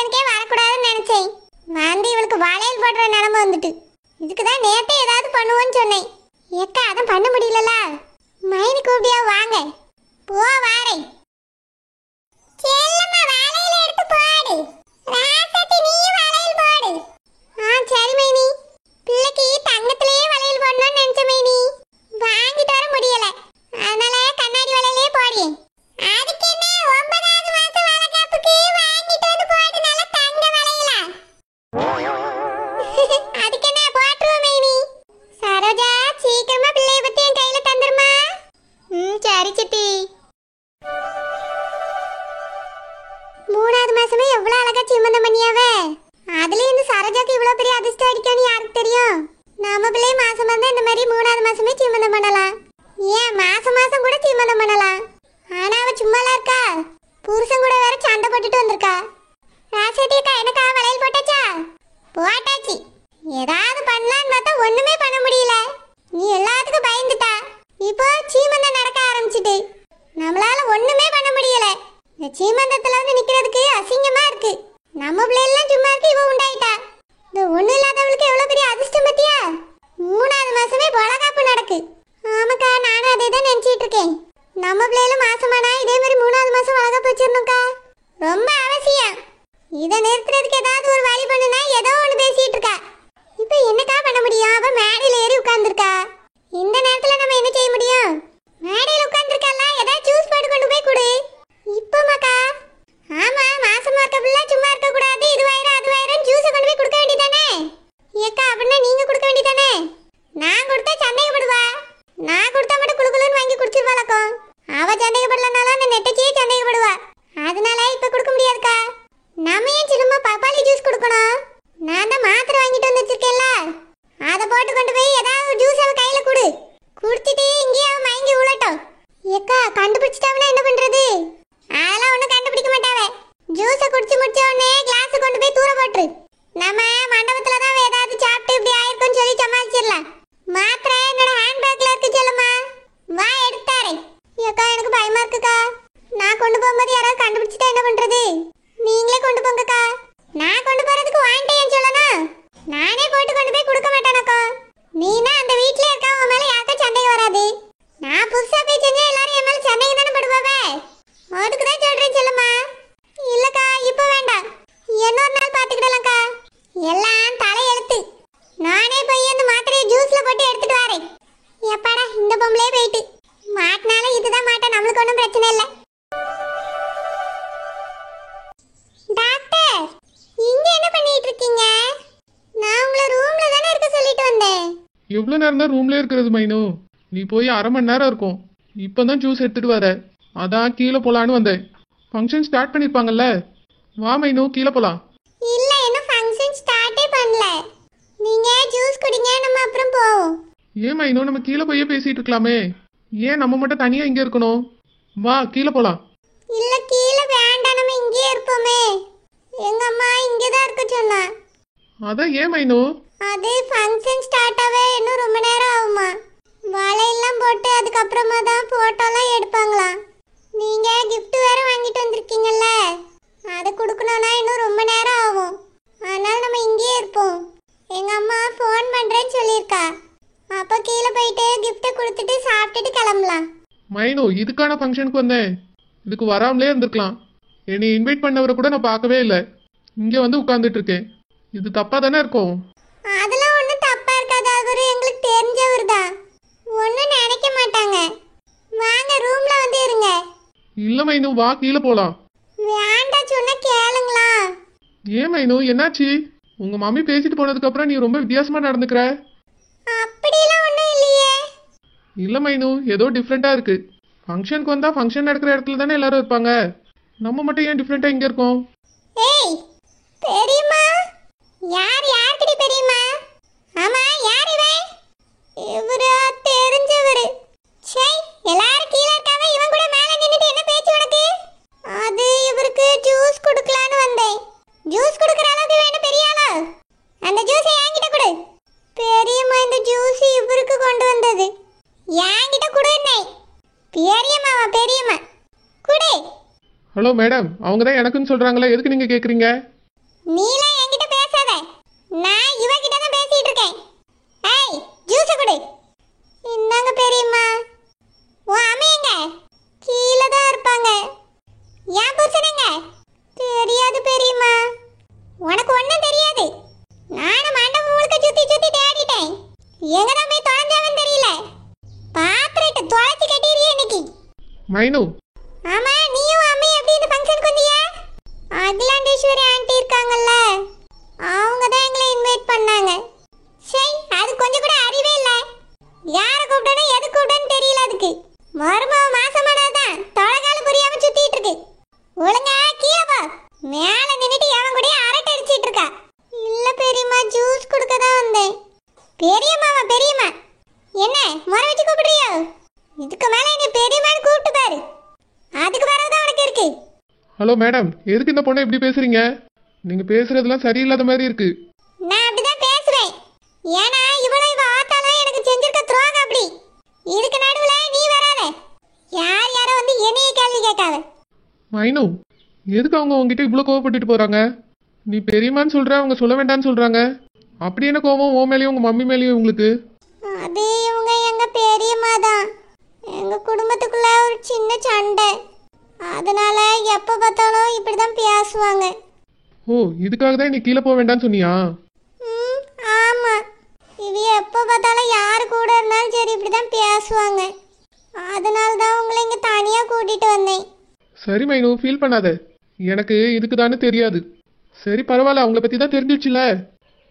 ஃபங்க்ஷனுக்கே வரக்கூடாதுன்னு நினைச்சேன். வந்து இவளுக்கு வளையல் போடுற நிலைமை வந்துட்டு. இதுக்கு தான் நேத்தே ஏதாவது பண்ணுவோன்னு சொன்னேன். ஏக்கா அதான் பண்ண முடியலல. மைனி கூப்பிடியா வாங்க. போ வாரே. செல்லம்மா வளையல் எடுத்து போடு. ராசத்தி நீ வளையல் போடு. சரி மைனி. பிள்ளைக்கு தங்கத்திலேயே வளையல் போடணும்னு நினைச்ச மைனி. வாங்கிட்டு வர முடியல. அதனால கண்ணாடி வளையலே போடுறேன். அதுக்கு என்ன 9வது மாசம் வளகாப்புக்கு வாங்கிட்டு வந்து போடு நல்ல தங்க வளையலா. அதுக்கு என்ன போட்டுருவோம் மைனி. சரோஜா சீக்கிரமா பிள்ளைய பத்தி என் கையில தந்துருமா. சரி சித்தி. 3வது மாசமே எவ்வளவு அழகா சீமந்தம் பண்ணியாவே. அதுல இந்த சரோஜாக்கு இவ்வளவு பெரிய அதிர்ஷ்டம் அடிக்கும்னு யாருக்கு தெரியும். நம்ம பிள்ளை மாசம் வந்தா இந்த மாதிரி 3வது மாசமே சீமந்தம் பண்ணலாம். ஏன் மாசம் மாசம் கூட சீமந்தம் பண்ணலாம். ஆனா அவ சும்மாலாம் இருக்கா. புருஷன் கூட வேற சண்டை போட்டுட்டு வந்திருக்கா. ராசேட்டியக்கா எனக்கா வளையல் போட்டாச்சா? போட்டாச்சு. ஏதாவது பண்ணலான்னு பார்த்தா ஒண்ணுமே பண்ண முடியல. நீ எல்லாத்துக்கும் பயந்துட்டா. இப்போ சீமந்தம் நடக்க ஆரம்பிச்சிட்டு நம்மளால ஒண்ணுமே பண்ண முடியல. இந்த சீமந்தத்துல வந்து நிக்கிறதுக்கு அசிங்கமா இருக்கு. நம்ம பிள்ளைலாம் சும்மா இருக்கு, இவ உண்டாயிட்டா. இந்த ஒண்ணு இல்லாதவளுக்கு எவ்வளவு பெரிய அதிர்ஷ்டம் பத்தியா. 3வது மாசமே வளகாப்பு நடக்கு. ஆமாக்கா நானும் அதே தான் நினைச்சிட்டு இருக்கேன். நம்ம பிள்ளைல மாசமானா இதே மாதிரி 3வது மாசம் வளகாப்பு வச்சிடணும்க்கா. ரொம்ப அவசியம். இதை நிறுத்துறதுக்கு ஏதாவது ஒரு வழி பண்ணுனா ஏதோ ஒன்று பேசிட்டு இருக்கா. இப்போ என்னக்கா பண்ண முடியும். அவ மேடையில் ஏறி உட்கார்ந்துருக்கா. இந்த நேரத்தில் நம்ம என்ன செய்ய முடியும். மேடையில் உட்கார்ந்துருக்கல ஏதாவது ஜூஸ் போட்டு கொண்டு போய் கொடு. இப்போமாக்கா? ஆமா மாசமா இருக்க பிள்ளை சும்மா இருக்க கூடாது. இதுவாயிரம் அதுவாயிரம் ஜூஸை கொண்டு போய் கொடுக்க வேண்டியதானே. ஏக்கா அப்படின்னா நீங்க கொடுக்க வேண்டியதானே. நான் கொடுத்தா சந்தேகப்படுவா. நான் கொடுத்தா மட்டும் குளுகுளுன்னு வாங்கி குடிச்சிருவாளக்கும். அவ சந்தேகப்படலனாலும் அந்த நெட்டச்சியே சந்தேகப்படுவா. அதனால இப்ப கொடுக்க முடியாதுக்கா. நம்ம ஏன் சின்னம்மா பப்பாளி ஜூஸ் கொடுக்கணும். நான் தான் மாத்திரை வாங்கிட்டு வந்து வச்சிருக்கேன்ல. அதை போட்டு கொண்டு போய் ஏதாவது ஜூஸ் அவ கையில கொடு. குடிச்சிட்டு இங்கேயே அவ மயங்கி உழட்டும். ஏக்கா கண்டுபிடிச்சிட்டாவனா என்ன பண்றது. அதெல்லாம் ஒன்றும் கண்டுபிடிக்க மாட்டாவே. ஜூஸை குடிச்சு முடிச்ச உடனே கிளாஸை கொண்டு போய் தூர போட்டுரு. நம்ம மண்டபத்துல தான் ஏதாவது சாப்பிட்டு இப்படி ஆயிருக்குன்னு சொல்லி சமாளிச்சிடலாம். மாத்திரை என்னோட ஹேண்ட்பேக்ல இருக்கு செல்லம்மா. வா எடுத்தாரே. ஏக்கா எனக்கு பயமா இருக்குக்கா. நான் கொண்டு போகும்போது யாராவது கண்டுபிடிச்சிட்டா என்ன பண்றது. நீங்களே கொண்டு போங்கக்கா. நான் கொண்டு போறதுக்கு வாண்டே ஏன் சொல்லணும். நானே போட்டு கொண்டு போய் கொடுக்க மாட்டேனக்கா. நீனா அந்த வீட்லயே இருக்கா. உன் மேல யாருக்கா சந்தேகம் வராது. நான் புதுசா போய் செஞ்சா எல்லாரும் என் மேல சந்தேகம் தானே படுவாவே. அதுக்கு தான் சொல்றேன் செல்லம்மா. இல்லக்கா இப்போ வேண்டாம். இன்னொரு நாள் பாத்துக்கிடலாம்க்கா. எல்லாம் தலையெழுத்து. நானே போய் அந்த மாத்திரையை ஜூஸ்ல போட்டு எடுத்துட்டு வரேன். எப்பாடா இந்த பொம்பளே போயிட்டு. மாட்டினாலும் இதுதான் மாட்ட. நம்மளுக்கு ஒன்றும் பிரச்சனை இல்லை. டாக்டர் இங்க என்ன பண்ணிட்டு இருக்கீங்க. நான் உங்களை ரூம்ல தானே இருக்க சொல்லிட்டு வந்தேன். எவ்வளவு நேரம் தான் ரூம்ல இருக்கிறது மைனு. நீ போய் 1/2 மணி நேரம் இருக்கும். இப்பதான் ஜூஸ் எடுத்துட்டு வர. அதான் கீழே போலான்னு வந்தேன். ஃபங்க்ஷன் ஸ்டார்ட் பண்ணிருப்பாங்கல்ல. வா மைனு கீழே போலாம். இல்ல இன்னும் ஃபங்க்ஷன் ஸ்டார்ட்டே பண்ணல. நீங்க ஜூஸ் குடிங்க நம்ம அப்புறம் போவோம். ஏன் மைனு நம்ம கீழே போய் பேசிட்டு இருக்கலாமே. ஏன் நம்ம மட்டும் தனியா இங்க இருக்கணும். வா கீழே போலாம். இல்ல கீழே வேண்டாம் நம்ம இங்கேயே இருப்போமே. எங்க அம்மா இங்கே தான் இருக்க சொன்னா. அதான் ஏன் மைனு. அது ஃபங்க்ஷன் ஸ்டார்ட் ஆவே இன்னும் ரொம்ப நேரம் ஆகுமா. வலையெல்லாம் போட்டு அதுக்கப்புறமா தான் போட்டோலாம் எடுப்பாங்களாம். நீங்க gift வேற வாங்கிட்டு வந்திருக்கீங்கல்ல. அதை கொடுக்கணும்னா இன்னும் ரொம்ப நேரம் ஆகும். அதனால நம்ம இங்கேயே இருப்போம். எங்க அம்மா ஃபோன் பண்றேன்னு சொல்லியிருக்கா. அப்போ கீழே போயிட்டு கிஃப்ட்டை கொடுத்துட்டு சாப்பிட்டுட்டு கிளம்பலாம். மைனு இதுக்கான ஃபங்க்ஷனுக்கு வந்தேன். இதுக்கு வராமலே இருந்திருக்கலாம். என்னை இன்வைட் பண்ணவரை கூட நான் பார்க்கவே இல்லை. இங்கே வந்து உட்கார்ந்துட்டு இருக்கேன். இது தப்பா தானே இருக்கும். அதெல்லாம் ஒன்றும் தப்பா இருக்காது. அவரு எங்களுக்கு தெரிஞ்சவர் தான். ஒன்றும் நினைக்க மாட்டாங்க. வாங்க ரூம்ல வந்து இருங்க. இல்ல மைனு வா கீழே போலாம். வேண்டாம் சொன்னா கேளுங்களா. ஏன் மைனு என்னாச்சு. உங்க மம்மி பேசிட்டு போனதுக்கு அப்புறம் நீ ரொம்ப வித்தியாசமா நடந்துக்கிற. அப்படிலாம் ஒன்றும் இல்லையே. இல்ல மைனு ஏதோ டிஃப்ரெண்டா இருக்கு. ஃபங்க்ஷனுக்கு வந்தா ஃபங்க்ஷன் நடக்கிற இடத்துல தானே எல்லாரும் இருப்பாங்க. நம்ம மட்டும் ஏன் டிஃப்ரெண்டா இங்க இருக்கோம். ஏய் பெரியம்மா. யார்கிட்ட பெரியம்மா. ஆமா யார் இவன். இவரு தெரிஞ்சவரு. சே எல்லாரும் கீழே இருக்காங்க. இவன் கூட மேல நின்னுட்டு என்ன பேச்சு உனக்கு. அது இவருக்கு ஜூஸ் கொடுக்கலான்னு வந்தேன். ஜூஸ் கொடுக்கற அளவுக்கு வேணும் பெரிய ஆளா. அந்த ஜூஸை என்கிட்ட கொடு. பெரியம்மா இந்த ஜூஸ் இவருக்கு கொண்டு வந்தது. என்கிட்ட கொடுன்னே. பெரியம்மா குடு. ஹலோ மேடம் அவங்க தான் எனக்குன்னு சொல்றாங்களே எதுக்கு நீங்க கேக்குறீங்க. நீலாம் என்கிட்ட பேசாத. நான் இவகிட்ட தான் பேசிட்டு இருக்கேன். ஏய், ஜூஸ் குடு. இந்தாங்க பெரியம்மா. உன் அம்மையங்க கீழே தான் இருப்பாங்க. ஏன் புருஷனுங்க? தெரியாது பெரியம்மா. உனக்கு ஒன்றும் தெரியாது. நானும் மண்டபம் முழுக்க சுத்தி சுத்தி தேடிட்டேன். எங்க தான் போய் தொலைஞ்சாவன்னு தெரியல. பாத்திரத்தை தொலைச்சு கட்டிடுறியே இன்னைக்கு. மைனு, ஆமா, நீயும் அம்மையும் எப்படி இந்த ஃபங்க்ஷனுக்கு வந்தீங்க? அகிலாண்டேஸ்வரி ஆண்டி இருக்காங்கல்ல, அவங்க தான் எங்களை இன்வைட் பண்ணாங்க. சரி, அது கொஞ்சம் கூட அறிவே இல்லை. யாரை கூப்பிட்டனும் எது கூப்பிட்டன்னு தெரியல. அதுக்கு மருமவ மாசமானதான் தொலைகால புரியாம சுத்திட்டு இருக்கு. ஒழுங்கா கீழே போ. மேல நின்னுட்டு எவன் கூட அரட்டை அடிச்சிட்டு இருக்கா. இல்ல பெரியம்மா, ஜூஸ் குடுக்க தான் வந்தேன். பெரியம்மாவா? பெரியம்மா என்ன முறை வச்சு கூப்பிடுறியோ? இதுக்கு மேல என்ன பெரியம்மான்னு கூப்பிட்டு பாரு. அதுக்கு பிறகுதான் உனக்கு இருக்கு. ஹலோ மேடம், எதுக்கு இந்த பொண்ணை இப்படி பேசுறீங்க? நீங்க பேசுறதெல்லாம் சரியில்லாத மாதிரி இருக்கு. நான் அப்படிதான் பேசுவேன். ஏன்னா இவ ஆத்தாலாம் எனக்கு செஞ்சிருக்க துரோகம் அப்படி. இதுக்கு நடுவுல நீ வராத. யாரோ வந்து என்னைய கேள்வி கேட்காத. மைனு, எதுக்கு அவங்க உங்ககிட்ட இவ்வளோ கோவப்பட்டுட்டு போறாங்க? நீ பெரியம்மான்னு சொல்ற, அவங்க சொல்ல வேண்டாம்னு சொல்றாங்க. அப்படி என்ன கோவம் உன் மேலேயும் உங்க மம்மி மேலேயும் உங்களுக்கு? அது இவங்க எங்க பெரியம்மா தான். எங்க குடும்பத்துக்குள்ள ஒரு சின்ன சண்டை. அதனால எப்ப பார்த்தாலும் இப்படிதான் பேசுவாங்க. ஓ, இதுக்காக தான் நீ கீழே போக வேண்டாம்னு சொன்னியா? ஆமா, இது எப்ப பார்த்தாலும் யாரு கூட இருந்தாலும் சரி இப்படிதான் பேசுவாங்க. அதனால தான் உங்களை இங்க தனியா கூட்டிட்டு வந்தேன். சரி மைனு, ஃபீல் பண்ணாத. எனக்கு இதுக்கு தானே தெரியாது. சரி பரவாயில்ல, அவங்கள பத்தி தான் தெரிஞ்சிடுச்சுல.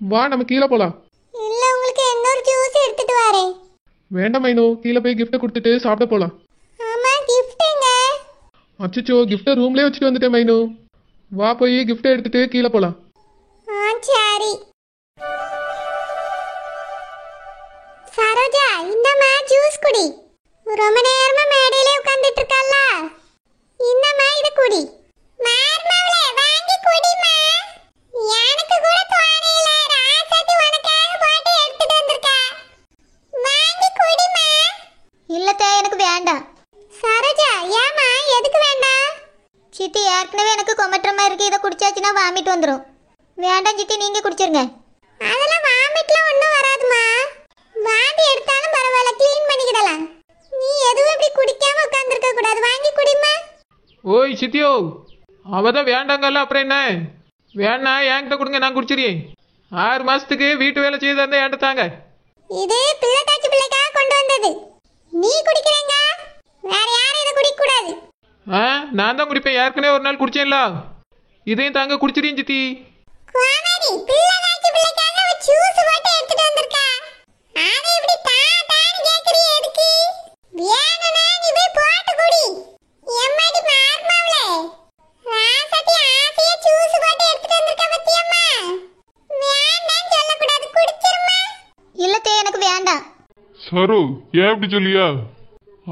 வா, நம்ம கீழே போலாம். இல்ல, உங்களுக்கு இன்னொரு ஜூஸ் எடுத்துட்டு வரேன். வேண்டாம் மைனு, கீழே போய் கிஃப்ட்டை கொடுத்துட்டு சாப்பிட போலாம். ஆமா, கிஃப்ட்ங்க. அச்சோ, கிஃப்ட்டை ரூம்லயே வச்சுட்டு வந்துட்டேன் மைனு. வா, போய் கிஃப்ட்டை எடுத்துட்டு கீழே போலாம். சரி. சரோஜா, இந்தம்மா ஜூஸ் குடி. ரொம்ப நேரமா மேடையிலே உட்கார்ந்துட்டு இருக்கல்ல, இந்தம்மா இத குடி. மார்மவளே, வாங்கி குடிமா. எனக்கு கூட தோணல. ராசாத்தி உனக்காக போட்டு எடுத்துட்டு வந்திருக்கா. வாங்கி குடிமா. இல்லத்தே, எனக்கு வேண்டாம். சரோஜா, ஏமா எதுக்கு வேண்டாம்? சித்தி, ஏற்கனவே எனக்கு கொமட்டமா இருக்கு. இதை குடிச்சாச்சுன்னா வாமிட் வந்துடும். வேண்டாம் சித்தி, நீங்க குடிச்சிருங்க. அதெல்லாம் வாமிட்லாம் ஒன்றும் வராதுமா. வாந்தி எடுத்தாலும் பரவாயில்ல, க்ளீன் பண்ணிக்கிடலாம். நீ எதுவும் இப்படி குடிக்காம உட்கார்ந்துருக்க கூடாது. வாங்கி குடிமா. ஓய் சித்தியோ, அவதான் வேண்டாங்கல்ல, அப்புறம் என்ன? வேணா என்கிட்ட கொடுங்க, நான் குடிச்சிருக்கேன். 6 மாசத்துக்கு வீட்டு வேலை செய்து இருந்தா என்கிட்ட தாங்க. இது பிள்ளைத்தாச்சி பிள்ளைக்காக கொண்டு வந்தது. நீ குடிக்கிறேங்க, வேற யாரும் இதை குடிக்க கூடாது. நான் தான் குடிப்பேன். ஏற்கனவே ஒரு நாள் குடிச்சேன்ல, இதையும் தாங்க குடிச்சிருக்கேன் சித்தி. குமாரி, பிள்ளைத்தாச்சி பிள்ளைக்காக ஒரு ஜூஸ் போட்டு எடுத்துட்டு வந்திருக்கா. அதை இப்படி தான்னு கேக்குறியே எதுக்கு? வேணும்னா நீ போய் போட்டு குடி. எம்மாடி மார்மவளே, ராசாத்தி ஆசையா ஜூஸ் போட்டு எடுத்துட்டு வந்திருக்கா பத்தியம்மா. வேண்டான்னு சொல்லக்கூடாது, குடிச்சிருமா. இல்லத்தே, எனக்கு வேண்டாம். சரு, ஏன் இப்படி சொல்லியா?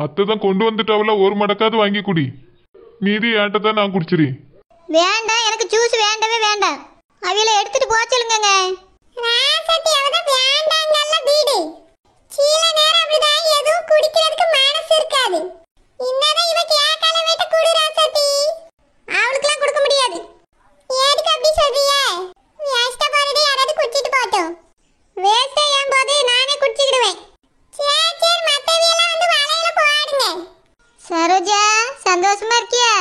அத்தை தான் கொண்டு வந்துட்டாவல, ஒரு மடக்காவது வாங்கி குடி. மீதி ஏன்ட்ட தான் நான் குடிச்சிறேன். வேண்டாம், எனக்கு ஜூஸ் வேண்டவே வேண்டாம். அவில எடுத்துட்டு போக சொல்லுங்க. ராசாத்தி அவதான் வேண்டாங்கல்ல வீடு. சீல நேரம் அப்படிதான் எதுவும் குடிக்கிறதுக்கு மனசு இருக்காது. இன்னதான் இவ கேக்கால வீட்டை குடு ராசாத்தி. அவளுக்குலாம் கொடுக்க முடியாது. எதுக்கு அப்படி சொல்றிய? வேஸ்டா போறது யாராவது குடிச்சிட்டு போட்டோம். வேஸ்டா ஏன் போது நானே குடிச்சிடுவேன். சரி, மத்தவியெல்லாம் வந்து வலையில போடுங்க. சரோஜா, சந்தோஷமா இருக்கியா?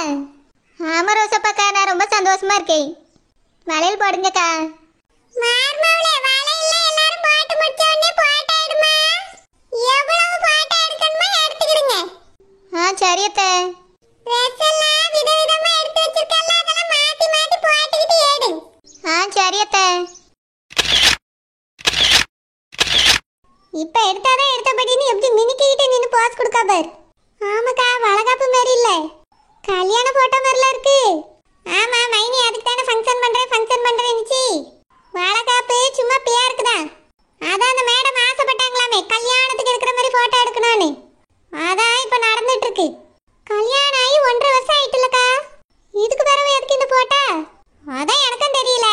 ஆமா ரோசப்பாக்கா, நான் ரொம்ப சந்தோஷமா இருக்கேன். வளையல் போடுங்கக்கா. மார்மவளே, வளையல்ல எல்லாரும் போட்டு முடிச்ச உடனே போட்டோ எடுமா. எவ்வளவு போட்டோ எடுக்கணுமோ எடுத்துக்கிடுங்க. சரி அத்தை. ட்ரெஸ் எல்லாம் விதவிதமா எடுத்து வச்சிருக்கல, அதெல்லாம் மாத்தி மாத்தி போட்டுக்கிட்டு எடு. சரி அத்தை. இப்ப எடுத்தாதான் எடுத்தபடின்னு எப்படி மினிக்கிட்டு நின்னு போஸ் கொடுக்கா பார். ஆமாக்கா, வளகாப்பு மாதிரி இல்ல, கல்யாண போட்டோ மாதிரில இருக்கு. ஆமா, மைனி அதுக்கு தானே ஃபங்க்ஷன் பண்றேன்னுச்சு. வளகாப்பு சும்மா பேருக்கு தான். அதான் அந்த மேடம் ஆசைப்பட்டாங்களாமே கல்யாணத்துக்கு எடுக்கிற மாதிரி போட்டோ எடுக்கணும்னு. அதான் இப்ப நடந்துட்டு இருக்கு. கல்யாணம் ஆகி 1.5 வருஷம் ஆயிட்டுலக்கா. இதுக்கு பிறகு எதுக்கு இந்த போட்டோ? அதான் எனக்கும் தெரியல.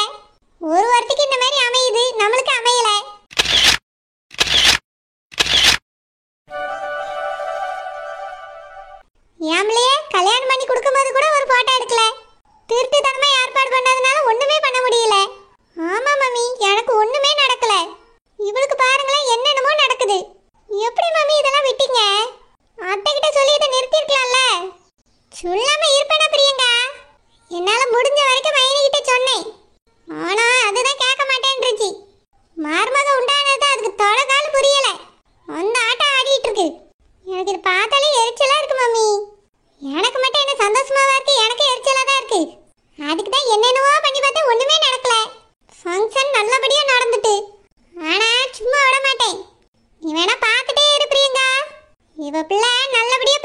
ஒரு வாரத்துக்கு இந்த மாதிரி அமையுது, நம்மளுக்கு அமையல. ஏம்லையே கல்யாணம் பண்ணி கொடுக்கும்போது கூட ஒரு போட்டோ எடுக்கல. திருட்டுத்தனமா ஏற்பாடு பண்ணதுனால ஒண்ணுமே பண்ண முடியல. இவ பிள்ளை நல்லபடியா